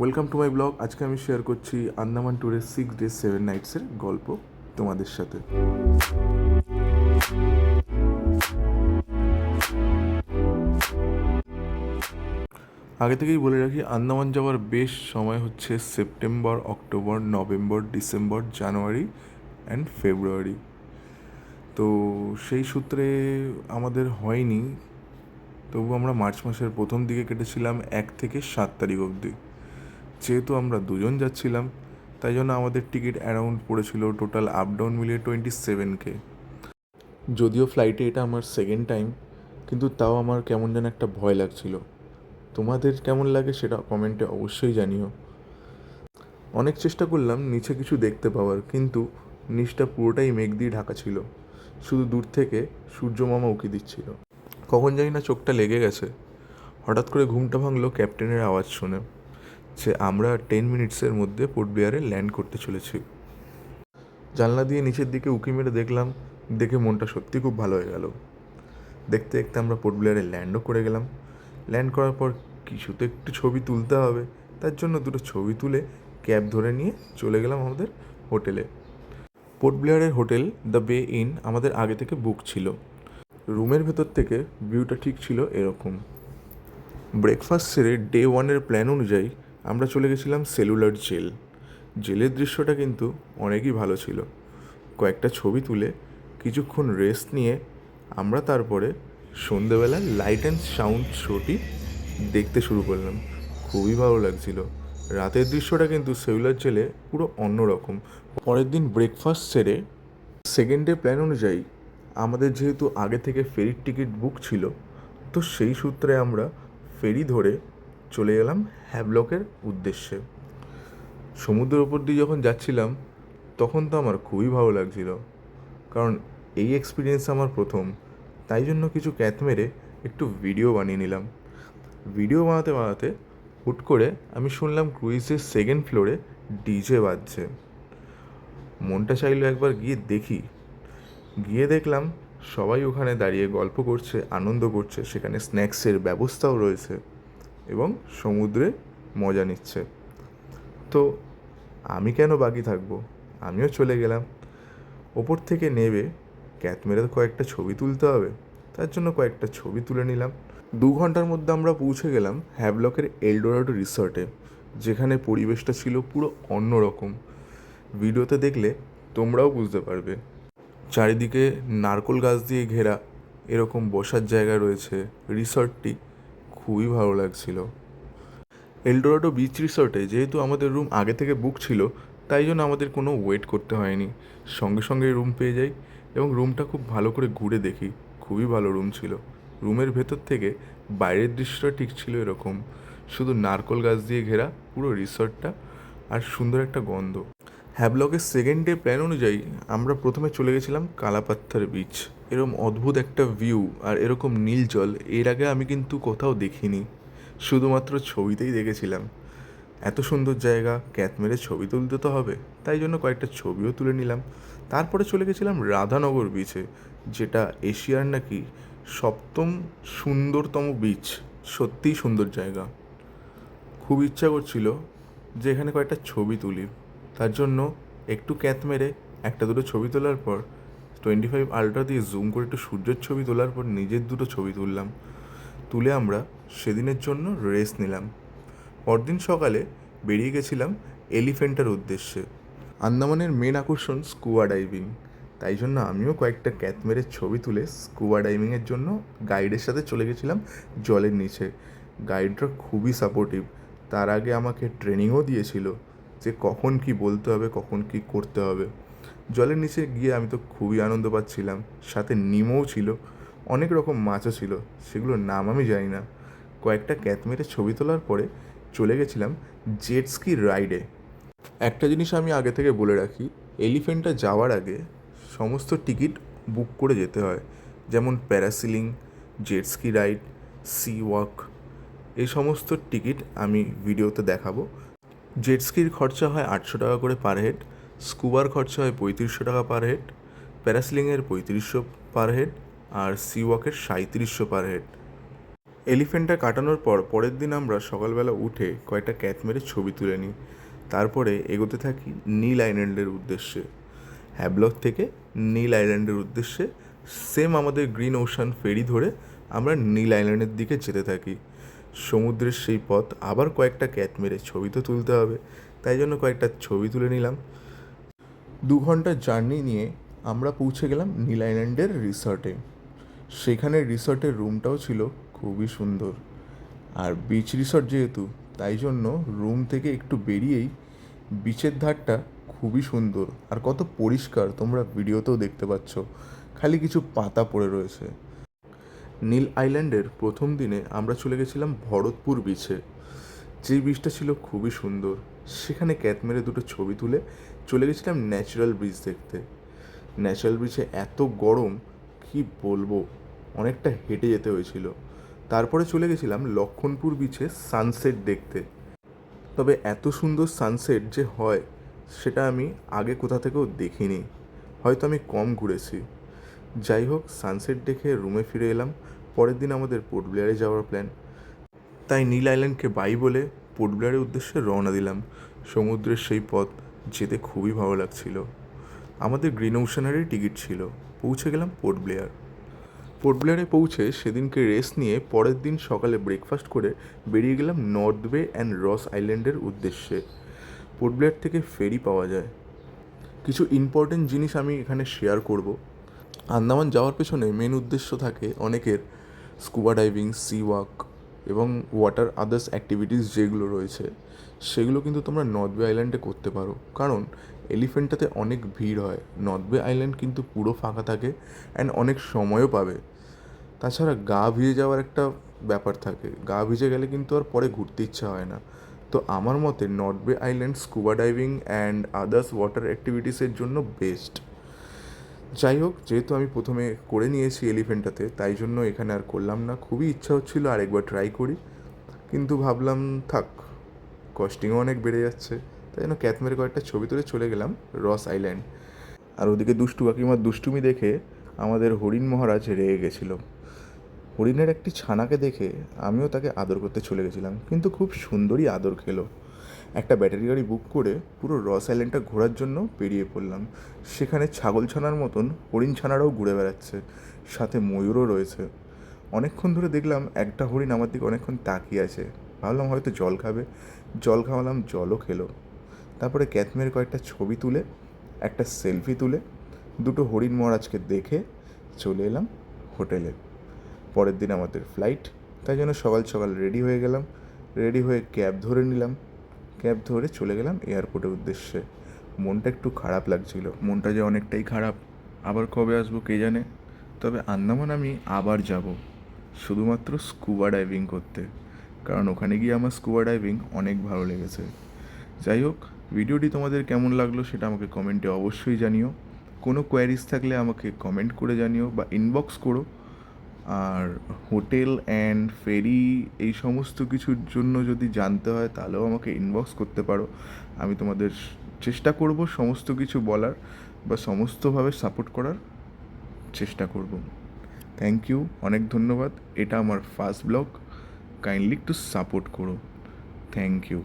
Welcome to my blog. আজকে আমি share করছি আন্দামান ট্যুরের 6 ডেজ 7 নাইটসের গল্প তোমাদের সাথে। আগে থেকেই বলে রাখি, আন্দামান যাওয়ার বেশ সময় হচ্ছে September, October, November, December, January and ফেব্রুয়ারি। তো সেই সূত্রে আমাদের হয়নি, তবু আমরা মার্চ মাসের প্রথম দিকে কেটেছিলাম 1 থেকে 7 তারিখ অবধি। যেহেতু আমরা দুজন যাচ্ছিলাম, তাই জন্য আমাদের টিকিট অ্যারাউন্ড পড়েছিল টোটাল আপ ডাউন মিলিয়ে 27K। যদিও ফ্লাইটে এটা আমার সেকেন্ড টাইম, কিন্তু তাও আমার কেমন যেন একটা ভয় লাগছিল। তোমাদের কেমন লাগে সেটা কমেন্টে অবশ্যই জানিও। অনেক চেষ্টা করলাম নিচে কিছু দেখতে পাওয়ার, কিন্তু নিচটা পুরোটাই মেঘ দিয়ে ঢাকা ছিল। শুধু দূর থেকে সূর্য মামা উঁকি দিচ্ছিল। কখন জানি না চোখটা লেগে গেছে। হঠাৎ করে ঘুমটা ভাঙলো ক্যাপ্টেনের আওয়াজ শুনে যে আমরা 10 মিনিটসের মধ্যে পোর্ট ব্লেয়ারে ল্যান্ড করতে চলেছি। জানলা দিয়ে নিচের দিকে উঁকি মেরে দেখলাম, দেখে মনটা সত্যি খুব ভালো হয়ে গেল। দেখতে দেখতে আমরা পোর্ট ব্লেয়ারে ল্যান্ডও করে গেলাম। ল্যান্ড করার পর কিছু তো একটু ছবি তুলতে হবে, তার জন্য দুটো ছবি তুলে ক্যাব ধরে নিয়ে চলে গেলাম আমাদের হোটেলে। পোর্ট ব্লেয়ারের হোটেল দ্য বে ইন আমাদের আগে থেকে বুক ছিল। রুমের ভেতর থেকে ভিউটা ঠিক ছিল এরকম। ব্রেকফাস্ট সেরে ডে 1-এর প্ল্যান অনুযায়ী আমরা চলে গেছিলাম সেলুলার জেল। জেলের দৃশ্যটা কিন্তু অনেকই ভালো ছিল। কয়েকটা ছবি তুলে কিছুক্ষণ রেস্ট নিয়ে আমরা তারপরে সন্ধেবেলা লাইট অ্যান্ড সাউন্ড শোটি দেখতে শুরু করলাম। খুবই ভালো লাগছিল। রাতের দৃশ্যটা কিন্তু সেলুলার জেলে পুরো অন্যরকম। পরের দিন ব্রেকফাস্ট সেরে সেকেন্ড ডে প্ল্যান অনুযায়ী আমাদের যেহেতু আগে থেকে ফেরির টিকিট বুক ছিল, তো সেই সূত্রে আমরা ফেরি ধরে চলে গেলাম হ্যাভলকের উদ্দেশ্যে। সমুদ্রের ওপর দিয়ে যখন যাচ্ছিলাম তখন তো আমার খুবই ভালো লাগছিল, কারণ এই এক্সপিরিয়েন্স আমার প্রথম। তাই জন্য কিছু ক্যাথ মেরে একটু ভিডিও বানিয়ে নিলাম। ভিডিও বানাতে বানাতে হুট করে আমি শুনলাম ক্রুইজের সেকেন্ড ফ্লোরে ডিজে বাজছে। মনটা চাইলো একবার গিয়ে দেখি। গিয়ে দেখলাম সবাই ওখানে দাঁড়িয়ে গল্প করছে, আনন্দ করছে, সেখানে স্ন্যাক্সের ব্যবস্থাও রয়েছে এবং সমুদ্রে মজা নিচ্ছে। তো আমি কেন বাকি থাকবো, আমিও চলে গেলাম। ওপর থেকে নেবে ক্যাথ মেরে কয়েকটা ছবি তুলতে হবে, তার জন্য কয়েকটা ছবি তুলে নিলাম। 2 ঘন্টার মধ্যে আমরা পৌঁছে গেলাম হ্যাভলকের এলডোরাডো রিসর্টে, যেখানে পরিবেশটা ছিল পুরো অন্যরকম। ভিডিওতে দেখলে তোমরাও বুঝতে পারবে। চারিদিকে নারকেল গাছ দিয়ে ঘেরা এরকম বসার জায়গা রয়েছে। রিসর্টটি খুবই ভালো লাগছিল। এলডোরাডো বিচ রিসর্টে যেহেতু আমাদের রুম আগে থেকে বুক ছিল, তাই জন্য আমাদের কোনো ওয়েট করতে হয়নি, সঙ্গে সঙ্গে রুম পেয়ে যাই এবং রুমটা খুব ভালো করে ঘুরে দেখি। খুবই ভালো রুম ছিল। রুমের ভেতর থেকে বাইরের দৃশ্যটা ঠিক ছিল এরকম, শুধু নারকেল গাছ দিয়ে ঘেরা পুরো রিসর্টটা, আর সুন্দর একটা গন্ধ। হ্যাভলকের সেকেন্ড ডে প্ল্যান অনুযায়ী আমরা প্রথমে চলে গেছিলাম কালাপাত্থার বিচ। এরকম অদ্ভুত একটা ভিউ আর এরকম নীল জল এর আগে আমি কিন্তু কোথাও দেখিনি, শুধুমাত্র ছবিতেই দেখেছিলাম। এত সুন্দর জায়গা, ক্যাথ মেরে ছবি তুলতে তো হবে, তাই জন্য কয়েকটা ছবিও তুলে নিলাম। তারপরে চলে গেছিলাম রাধানগর বিচে, যেটা এশিয়ার নাকি 7ম সুন্দরতম বিচ। সত্যিই সুন্দর জায়গা। খুব ইচ্ছা করছিল যে এখানে কয়েকটা ছবি তুলি, তার জন্য একটু ক্যাথ মেরে একটা দুটো ছবি তোলার পর 25 আলট্রা দিয়ে জুম করে একটু সূর্যের ছবি তোলার পর নিজের দুটো ছবি তুললাম। তুলে আমরা সেদিনের জন্য রেস্ট নিলাম। পরদিন সকালে বেরিয়ে গেছিলাম এলিফ্যান্টার উদ্দেশ্যে। আন্দামানের মেন আকর্ষণ স্কুবা ডাইভিং, তাই জন্য আমিও কয়েকটা ক্যাথ মেরে ছবি তুলে স্কুবা ডাইভিংয়ের জন্য গাইডের সাথে চলে গেছিলাম জলের নিচে। গাইডরা খুবই সাপোর্টিভ। তার আগে আমাকে ট্রেনিংও দিয়েছিল যে কখন কি বলতে হবে, কখন কি করতে হবে। জলের নিচে গিয়ে আমি তো খুবই আনন্দ পাচ্ছিলাম। সাথে নিমও ছিল, অনেক রকম মাছও ছিল, সেগুলোর নাম আমি জানি না। কয়েকটা ক্যাথ মেরে ছবি তোলার পরে চলে গেছিলাম জেট স্কি রাইডে। একটা জিনিস আমি আগে থেকে বলে রাখি, এলিফ্যান্টটা যাওয়ার আগে সমস্ত টিকিট বুক করে যেতে হয়, যেমন parasailing, jet ski ride, sea walk, এই সমস্ত টিকিট আমি ভিডিওতে দেখাবো। জেট স্কির খরচা হয় 800 টাকা করে পার হেড, স্কুবার খরচা হয় 3500 টাকা পার হেড, প্যারাসিলিংয়ের 3500 পার হেড, আর সি ওয়াকের 3700 পার হেড। এলিফ্যান্টটা কাটানোর পর পরের দিন আমরা সকালবেলা উঠে কয়েকটা ক্যাট মেরে ছবি তুলে নিই। তারপরে এগোতে থাকি নীল আইল্যান্ডের উদ্দেশ্যে। হ্যাভলক থেকে নীল আইল্যান্ডের উদ্দেশ্যে সেম আমাদের গ্রিন ওশান ফেরি ধরে আমরা নীল আইল্যান্ডের দিকে যেতে থাকি। সমুদ্রের সেই পথ আবার কয়েকটা ক্যাট মেরে ছবি তো তুলতে হবে, তাই জন্য কয়েকটা ছবি তুলে নিলাম। 2 ঘন্টার জার্নি নিয়ে আমরা পৌঁছে গেলাম নীল আইল্যান্ডের রিসর্টে। সেখানে রিসর্টের রুমটাও ছিল খুবই সুন্দর। আর বিচ রিসর্ট যেহেতু, তাই জন্য রুম থেকে একটু বেরিয়েই বিচের ধারটা খুবই সুন্দর আর কত পরিষ্কার তোমরা ভিডিওতেও দেখতে পাচ্ছ, খালি কিছু পাতা পড়ে রয়েছে। নীল আইল্যান্ডের প্রথম দিনে আমরা চলে গেছিলাম ভরতপুর বিচে, যেই বিচটা ছিল খুবই সুন্দর। সেখানে ক্যাট মেরে 2টো ছবি তুলে চলে গেছিলাম ন্যাচারাল ব্রিজ দেখতে। ন্যাচারাল ব্রিজে এত গরম কি বলবো, অনেকটা হেঁটে যেতে হয়েছিল। তারপরে চলে গেছিলাম লক্ষণপুর বিচে সানসেট দেখতে। তবে এত সুন্দর সানসেট যে হয় সেটা আমি আগে কোথা থেকেও দেখিনি, হয়তো আমি কম ঘুরেছি। যাই হোক, সানসেট দেখে রুমে ফিরে এলাম। পরের দিন আমাদের পোর্ট ব্লেয়ারে যাওয়ার প্ল্যান, তাই নীল আইল্যান্ডকে বাই বলে পোর্ট ব্লেয়ারের উদ্দেশ্যে রওনা দিলাম। সমুদ্রের সেই পথ যেতে খুবই ভালো লাগছিল। আমাদের গ্রিন ওশানেরই টিকিট ছিল। পৌঁছে গেলাম পোর্ট ব্লেয়ার। পোর্ট ব্লেয়ারে পৌঁছে সেদিনকে রেস্ট নিয়ে পরের দিন সকালে ব্রেকফাস্ট করে বেরিয়ে গেলাম নর্থ বে অ্যান্ড রস আইল্যান্ডের উদ্দেশ্যে। পোর্ট ব্লেয়ার থেকে ফেরি পাওয়া যায়। কিছু ইম্পর্টেন্ট জিনিস আমি এখানে শেয়ার করব। আন্দামান যাওয়ার পেছনে মেন উদ্দেশ্য থাকে অনেকের স্কুবা ডাইভিং, সি ওয়াক এবং ওয়াটার আদার্স অ্যাক্টিভিটিস যেগুলো রয়েছে সেগুলো কিন্তু তোমরা নর্থ বে আইল্যান্ডে করতে পারো, কারণ এলিফ্যান্টটাতে অনেক ভিড় হয়। নর্থ বে আইল্যান্ড কিন্তু পুরো ফাঁকা থাকে অ্যান্ড অনেক সময়ও পাবে। তাছাড়া গা ভিজে যাওয়ার একটা ব্যাপার থাকে, গা ভিজে গেলে কিন্তু আর পরে ঘুরতে ইচ্ছা হয় না। তো আমার মতে North Bay Island scuba diving and others water অ্যাক্টিভিটিসের জন্য বেস্ট। যাই হোক, যেহেতু আমি প্রথমে করে নিয়েছি এলিফ্যান্টটাতে, তাই জন্য এখানে আর করলাম না। খুবই ইচ্ছা হচ্ছিল আরেকবার ট্রাই করি, কিন্তু ভাবলাম থাক, কস্টিংও অনেক বেড়ে যাচ্ছে। তাই জন্য ক্যাট মেরে কয়েকটা ছবি তুলে চলে গেলাম রস আইল্যান্ড। আর ওদিকে দুষ্টু কাকিমার দুষ্টুমি দেখে আমাদের হরিণ মহারাজ রেগে গেছিলো। হরিণের একটি ছানাকে দেখে আমিও তাকে আদর করতে চলে গেছিলাম, কিন্তু খুব সুন্দরই আদর খেলো। একটা ব্যাটারি গাড়ি বুক করে পুরো রস আইল্যান্ডটা ঘোরার জন্য বেরিয়ে পড়লাম। সেখানে ছাগল ছানার মতন হরিণ ছানারাও ঘুরে বেড়াচ্ছে, সাথে ময়ূরও রয়েছে। অনেকক্ষণ ধরে দেখলাম একটা হরিণ আমার দিকে অনেকক্ষণ তাকিয়ে আছে, ভাবলাম হয়তো জল খাবে। জল খাওয়ালাম, জলও খেলো। তারপরে ক্যাথমের কয়েকটা ছবি তুলে, একটা সেলফি তুলে 2টো হরিণ মহারাজকে দেখে চলে এলাম হোটেলে। পরের দিন আমাদের ফ্লাইট, তাই জন্য সকাল সকাল রেডি হয়ে গেলাম। রেডি হয়ে ক্যাব ধরে নিলাম। ক্যাব ধরে চলে গেলাম এয়ারপোর্টের উদ্দেশ্যে। মনটা একটু খারাপ লাগছিল, মনটা যে অনেকটাই খারাপ, আবার কবে আসবো কে জানে। তবে আন্দামান আমি আবার যাব, শুধুমাত্র স্কুবা ডাইভিং করতে, কারণ ওখানে গিয়ে আমার স্কুবা ডাইভিং অনেক ভালো লেগেছে। যাই হোক, ভিডিওটি তোমাদের কেমন লাগলো সেটা আমাকে কমেন্টে অবশ্যই জানিও। কোনো কোয়ারিজ থাকলে আমাকে কমেন্ট করে জানিও বা ইনবক্স করো। আর হোটেল অ্যান্ড ফেরি এই সমস্ত কিছুর জন্য যদি জানতে হয় তাহলেও আমাকে ইনবক্স করতে পারো। আমি তোমাদের চেষ্টা করব সমস্ত কিছু বলার বা সমস্তভাবে সাপোর্ট করার চেষ্টা করব। থ্যাংক ইউ, অনেক ধন্যবাদ। এটা আমার ফার্স্ট ব্লগ, কাইন্ডলি একটু সাপোর্ট করো। Thank you.